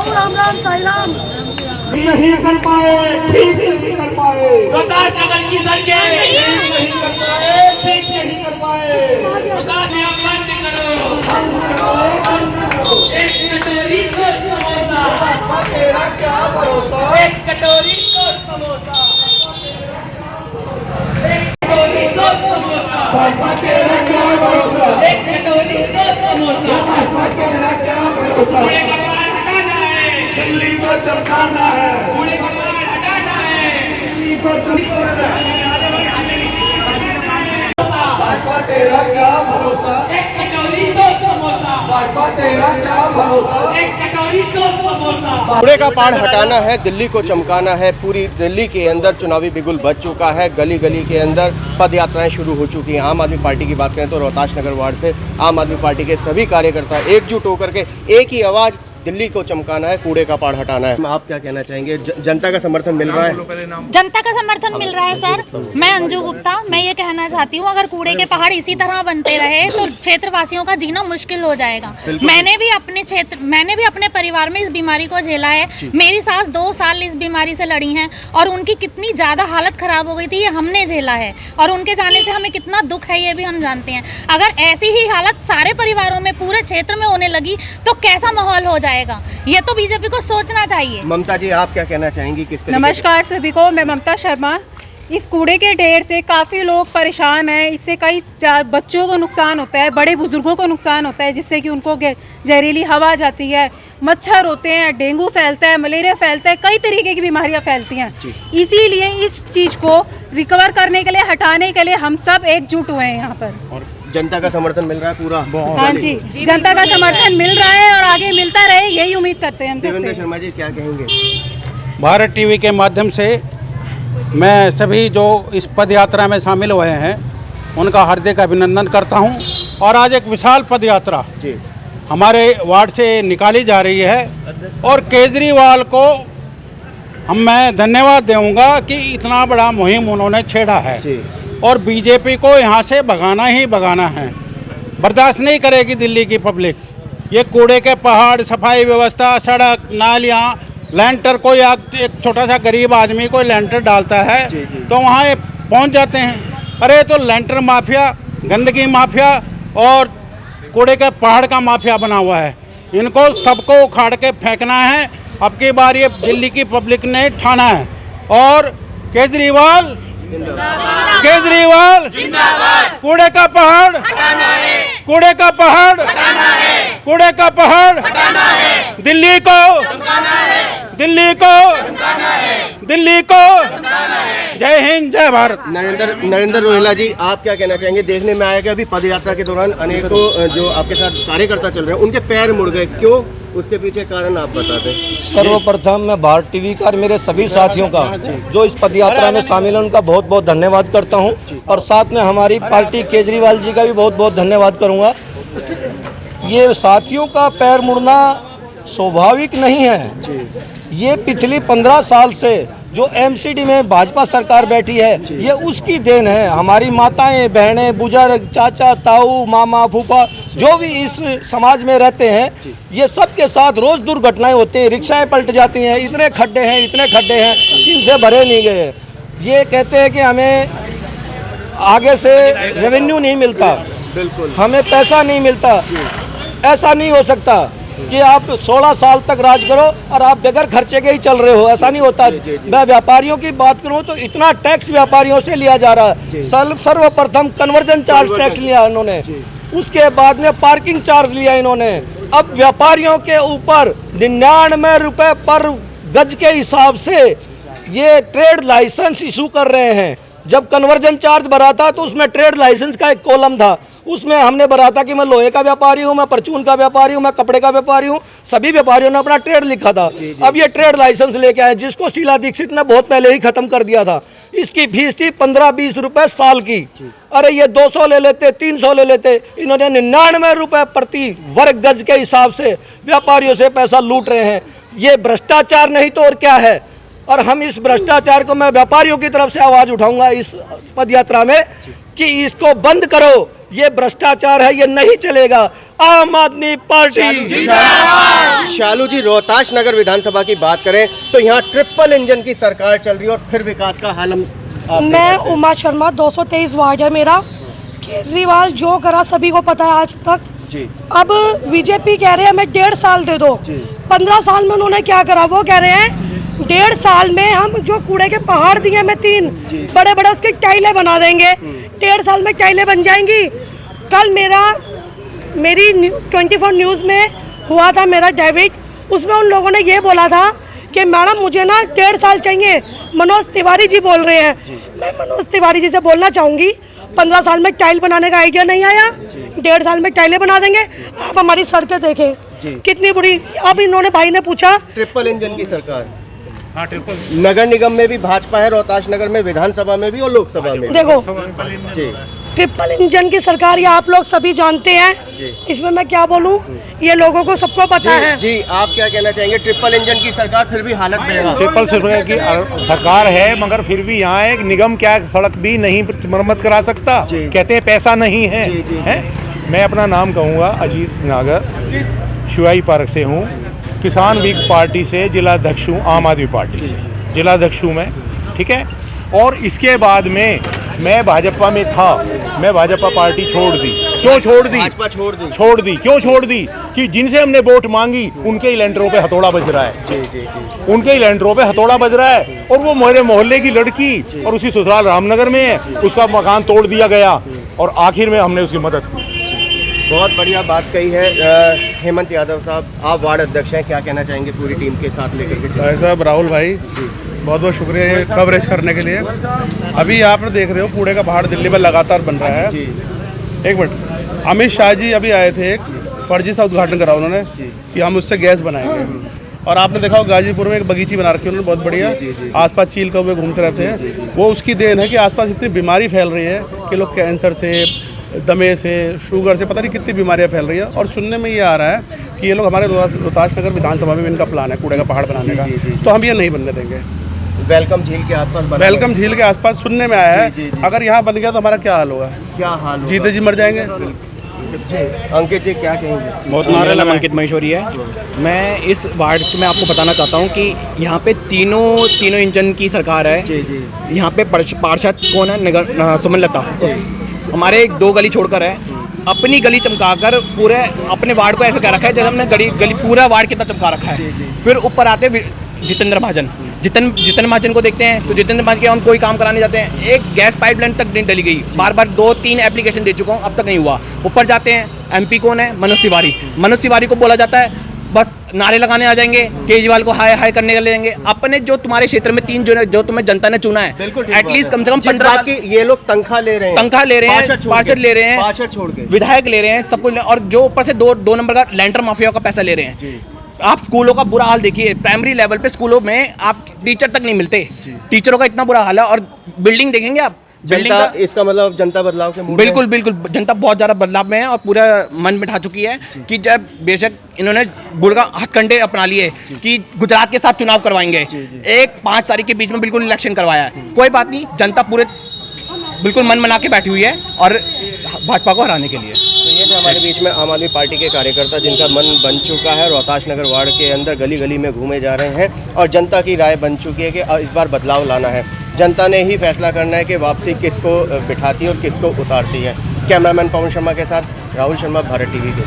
राम राम साई राम। नहीं कर पाए, ठीक नहीं कर पाए, रोहतास नगर की सड़कें ठीक नहीं कर पाए, ठीक नहीं कर पाए। रोहतास में अब बंद करो। एक कटोरी को समोसा, तेरा क्या भरोसा, एक कटोरी को समोसा, एक कटोरी को समोसा, पापा तेरा क्या भरोसा, एक कटोरी को समोसा। पापा तेरा क्या भरोसा। कूड़े का पहाड़ हटाना है, दिल्ली को चमकाना है, कूड़े का पहाड़ हटाना है। दिल्ली को चमकाना है। पापा तेरा क्या भरोसा, एक कटोरी को समोसा, पापा तेरा क्या भरोसा। एक कटोरी को समोसा। कूड़े का पहाड़ हटाना है, दिल्ली को चमकाना है। पूरी दिल्ली के अंदर चुनावी बिगुल बज चुका है। गली गली के अंदर पद यात्राएं शुरू हो चुकी हैं। आम आदमी पार्टी की बात करें तो रोहतास नगर वार्ड से आम आदमी पार्टी के सभी कार्यकर्ता एकजुट होकर के एक ही आवाज़, दिल्ली को चमकाना है, कूड़े का पहाड़ हटाना है। आप क्या कहना चाहेंगे? जनता का समर्थन मिल रहा है? जनता का समर्थन मिल रहा है सर। मैं अंजू गुप्ता, मैं ये कहना चाहती हूँ, अगर कूड़े के पहाड़ इसी तरह बनते रहे तो क्षेत्रवासियों का जीना मुश्किल हो जाएगा। मैंने भी अपने परिवार में इस बीमारी को झेला है। मेरी सास 2 साल इस बीमारी से लड़ी हैं और उनकी कितनी ज़्यादा हालत खराब हो गई थी, ये हमने झेला है। और उनके जाने से हमें कितना दुख है ये भी हम जानते हैं। अगर ऐसी ही हालत सारे परिवारों में, पूरे क्षेत्र में होने लगी तो कैसा माहौल हो जाएगा, ये तो बीजेपी को सोचना चाहिए। ममता जी, आप क्या कहना चाहेंगी? किस तरीके नमस्कार सभी को, मैं ममता शर्मा। इस कूड़े के ढेर से काफ़ी लोग परेशान हैं। इससे कई बच्चों को नुकसान होता है, बड़े बुजुर्गों को नुकसान होता है, जिससे कि उनको जहरीली हवा जाती है, मच्छर होते हैं, डेंगू फैलता है, मलेरिया फैलता है, कई तरीके की बीमारियां फैलती हैं। इसीलिए इस चीज़ को रिकवर करने के लिए, हटाने के लिए हम सब एकजुट हुए हैं यहाँ पर। और जनता का समर्थन मिल रहा है पूरा? हाँ जी, जनता का समर्थन मिल रहा है और आगे मिलता रहे, यही उम्मीद करते हैं हम देवेंद्र सबसे। शर्मा जी, क्या कहेंगे? भारत टीवी के माध्यम से मैं सभी जो इस पद यात्रा में शामिल हुए हैं उनका हार्दिक अभिनंदन करता हूं। और आज एक विशाल पद यात्रा हमारे वार्ड से निकाली जा रही है और केजरीवाल को मैं धन्यवाद दूंगा कि इतना बड़ा मुहिम उन्होंने छेड़ा है और बीजेपी को यहाँ से भगाना ही भगाना है। बर्दाश्त नहीं करेगी दिल्ली की पब्लिक। ये कूड़े के पहाड़, सफाई व्यवस्था, सड़क, नालियाँ, लेंटर, कोई एक छोटा सा गरीब आदमी कोई लेंटर डालता है तो वहाँ ये पहुँच जाते हैं। अरे तो लेंटर माफिया, गंदगी माफिया और कूड़े के पहाड़ का माफिया बना हुआ है। इनको सबको उखाड़ के फेंकना है। अब की बार ये दिल्ली की पब्लिक ने ठाना है। और केजरीवाल कूड़े का पहाड़, कूड़े का पहाड़, कूड़े का पहाड़, दिल्ली को, दिल्ली को, दिल्ली को। जय हिंद, जय भारत। नरेंद्र रोहिला जी, आप क्या कहना चाहेंगे? देखने में आया कि अभी पद यात्रा के दौरान अनेकों जो आपके साथ कार्यकर्ता चल रहे हैं उनके पैर मुड़ गए, क्यों? उसके पीछे कारण आप बता दें। सर्वप्रथम मैं भारत टीवी का और मेरे सभी साथियों का जो इस पदयात्रा में शामिल हैं उनका बहुत बहुत धन्यवाद करता हूं और साथ में हमारी पार्टी केजरीवाल जी का भी बहुत बहुत धन्यवाद करूंगा। ये साथियों का पैर मुड़ना स्वाभाविक नहीं है। ये पिछली 15 साल से जो एमसीडी में भाजपा सरकार बैठी है ये उसकी देन है। हमारी माताएं, बहनें, बुजुर्ग, चाचा, ताऊ, मामा, फूफा जो भी इस समाज में रहते हैं, ये सब के साथ रोज़ दुर्घटनाएं होती हैं। रिक्शाएं पलट जाती हैं, इतने खड्डे हैं, इतने खड्डे हैं, इनसे भरे नहीं गए। ये कहते हैं कि हमें आगे से रेवेन्यू नहीं मिलता, बिल्कुल हमें पैसा नहीं मिलता। ऐसा नहीं हो सकता कि आप 16 साल तक राज करो और आप बगैर खर्चे के ही चल रहे हो, ऐसा नहीं होता। मैं व्यापारियों की बात करूं तो इतना टैक्स व्यापारियों से लिया जा रहा है। सर्वप्रथम कन्वर्जन चार्ज टैक्स लिया इन्होंने, उसके बाद में पार्किंग चार्ज लिया इन्होंने। अब व्यापारियों के ऊपर 99 रुपये पर गज के हिसाब से ये ट्रेड लाइसेंस इशू कर रहे हैं। जब कन्वर्जन चार्ज भरा था तो उसमें ट्रेड लाइसेंस का एक कॉलम था, उसमें हमने भरा था कि मैं लोहे का व्यापारी हूँ, मैं परचून का व्यापारी हूँ, मैं कपड़े का व्यापारी हूँ। सभी व्यापारियों ने अपना ट्रेड लिखा था। अब ये ट्रेड लाइसेंस लेके आए, जिसको शीला दीक्षित ने बहुत पहले ही खत्म कर दिया था। इसकी फीस थी 15-20 रुपए साल की। अरे ये 200 ले लेते, 300 ले लेते, इन्होंने 99 रुपए प्रति वर्ग गज के हिसाब से व्यापारियों से पैसा लूट रहे हैं। ये भ्रष्टाचार नहीं तो और क्या है। और हम इस भ्रष्टाचार को, मैं व्यापारियों की तरफ से आवाज़ उठाऊंगा इस पदयात्रा में कि इसको बंद करो। ये भ्रष्टाचार है, ये नहीं चलेगा। आम आदमी पार्टी जिंदाबाद, शालू जी, रोहतास नगर विधानसभा की बात करें तो यहाँ ट्रिपल इंजन की सरकार चल रही है और फिर विकास का हाल हम आप देख मैं सकते हैं। उमा शर्मा, 223 वार्ड है मेरा। केजरीवाल जो करा सभी को पता है आज तक। जी अब बीजेपी कह रहे हैं हमें 1.5 साल दे दो। 15 साल में उन्होंने क्या करा, वो कह रहे हैं 1.5 साल में हम जो कूड़े के पहाड़ दिए हमें 3 बड़े बड़े, उसकी टाइलें बना देंगे। 1.5 साल में टाइलें बन जाएंगी। कल मेरी 24 न्यूज़ में हुआ था मेरा डेबिट, उसमें उन लोगों ने ये बोला था कि मैडम मुझे ना 1.5 साल चाहिए। मनोज तिवारी जी बोल रहे हैं। मैं मनोज तिवारी जी से बोलना चाहूँगी, 15 साल में टाइल बनाने का आइडिया नहीं आया, 1.5 साल में टाइलें बना देंगे। आप हमारी सड़कें देखें कितनी बुरी। अब इन्होंने भाई ने पूछा ट्रिपल इंजन की सरकार। हाँ, ट्रिपल नगर निगम में भी भाजपा है, रोहतास नगर में, विधानसभा में भी और लोकसभा में। देखो जी ट्रिपल इंजन की सरकार, ये आप लोग सभी जानते हैं। इसमें मैं क्या बोलूं, ये लोगों को सबको पता है। जी, आप क्या कहना चाहेंगे? ट्रिपल इंजन की सरकार फिर भी हालत बेहाल। ट्रिपल सरकार है, मगर फिर भी यहाँ एक निगम क्या सड़क भी नहीं मरम्मत करा सकता। कहते हैं पैसा नहीं है, है? मैं अपना नाम कहूँगा, अजीत नागर, शिवाई पार्क से हूँ, किसान वीक पार्टी से जिलाध्यक्ष हूँ, आम आदमी पार्टी से जिलाध्यक्ष हूँ मैं, ठीक है। और इसके बाद में मैं भाजपा में था, मैं भाजपा पार्टी छोड़ दी। क्यों छोड़ दी? भाजपा छोड़ दी। छोड़ दी, क्यों छोड़ दी? कि जिनसे हमने वोट मांगी उनके ही लैंडरों पे हथौड़ा बज रहा है। उनके ही लैंडरों पे हथौड़ा बज रहा है। और वो मेरे मोहल्ले की लड़की और उसकी ससुराल रामनगर में है, उसका मकान तोड़ दिया गया और आखिर में हमने उसकी मदद की। बहुत बढ़िया बात कही है। हेमंत यादव साहब, आप वार्ड अध्यक्ष हैं, क्या कहना चाहेंगे पूरी टीम के साथ लेकर के? भाई साहब, राहुल भाई, बहुत बहुत शुक्रिया ये कवरेज करने के लिए। अभी आप देख रहे हो कूड़े का पहाड़ दिल्ली में लगातार बन रहा है। एक मिनट, अमित शाह जी अभी आए थे, एक फर्जी सा उद्घाटन करा उन्होंने कि हम उससे गैस बनाएंगे। और आपने देखा गाजीपुर में एक बगीची बना रखी है उन्होंने, बहुत बढ़िया। आसपास चील कौवे घूमते रहते हैं। वो उसकी देन है कि आसपास इतनी बीमारी फैल रही है कि लोग कैंसर से, दमे से, शुगर से, पता नहीं कितनी बीमारियां फैल रही है। और सुनने में ये आ रहा है कि ये लोग हमारे रोहतास नगर विधानसभा में इनका प्लान है कूड़े का पहाड़ बनाने का, तो हम ये नहीं बनने देंगे। वेलकम झील के आसपास वेलकम झील के आसपास सुनने में आया है। अगर यहाँ बन गया तो हमारा क्या हाल होगा? क्या हाल होगा? जीते जी मर जाएंगे। अंकित जी क्या कहेंगे? बहुत मेरा नाम अंकित महेश्वरी है। मैं इस वार्ड में आपको बताना चाहता हूँ कि यहाँ पे तीनों इंजन की सरकार है। यहाँ पे पार्षद कौन है? नगर सुमन लता। तो हमारे 2 गली छोड़कर है, अपनी गली चमकाकर पूरे अपने वार्ड को ऐसा कह रखा है जैसे हमने गली पूरा वार्ड कितना चमका रखा है। फिर ऊपर आते जितेंद्र महाजन, जितेंद्र महाजन को देखते हैं तो जितेंद्र महाजन के हम कोई काम कराने जाते हैं, एक गैस पाइपलाइन तक नहीं डली गई। बार 2-3 एप्लीकेशन दे चुका हूँ, अब तक नहीं हुआ। ऊपर जाते हैं, एमपी कौन है? मनोज तिवारी। मनोज तिवारी को बोला जाता है बस नारे लगाने आ जाएंगे, केजरीवाल को हाय हाय करने के ले जाएंगे। अपने जो तुम्हारे क्षेत्र में 3 जो तुम्हें जनता ने चुना है, एटलीस्ट कम से कम 15 की ये लोग तनख्वाह ले रहे हैं, पार्षद ले रहे हैं, पार्षद छोड़ के विधायक ले रहे हैं, सब कुछ। और जो ऊपर से 2 नंबर का लैंडर माफिया का पैसा ले रहे हैं। आप स्कूलों का बुरा हाल देखिए, प्राइमरी लेवल पे स्कूलों में आप टीचर तक नहीं मिलते, टीचरों का इतना बुरा हाल है। और बिल्डिंग देखेंगे आप, जनता, इसका मतलब जनता बदलाव के मूड बिल्कुल जनता बहुत ज़्यादा बदलाव में है और पूरा मन बिठा चुकी है कि जब बेशक इन्होंने बुर्गा हथकंडे अपना लिए कि गुजरात के साथ चुनाव करवाएंगे, 5 तारीख के बीच में बिल्कुल इलेक्शन करवाया है। कोई बात नहीं, जनता पूरे बिल्कुल मन बना के बैठी हुई है और भाजपा को हराने के लिए। तो ये थे हमारे बीच में आम आदमी पार्टी के कार्यकर्ता जिनका मन बन चुका है, रोहतास नगर वार्ड के अंदर गली गली में घूमे जा रहे हैं और जनता की राय बन चुकी है कि इस बार बदलाव लाना है। जनता ने ही फैसला करना है कि वापसी किसको बिठाती है और किसको उतारती है। कैमरामैन पवन शर्मा के साथ राहुल शर्मा, भारत टीवी के।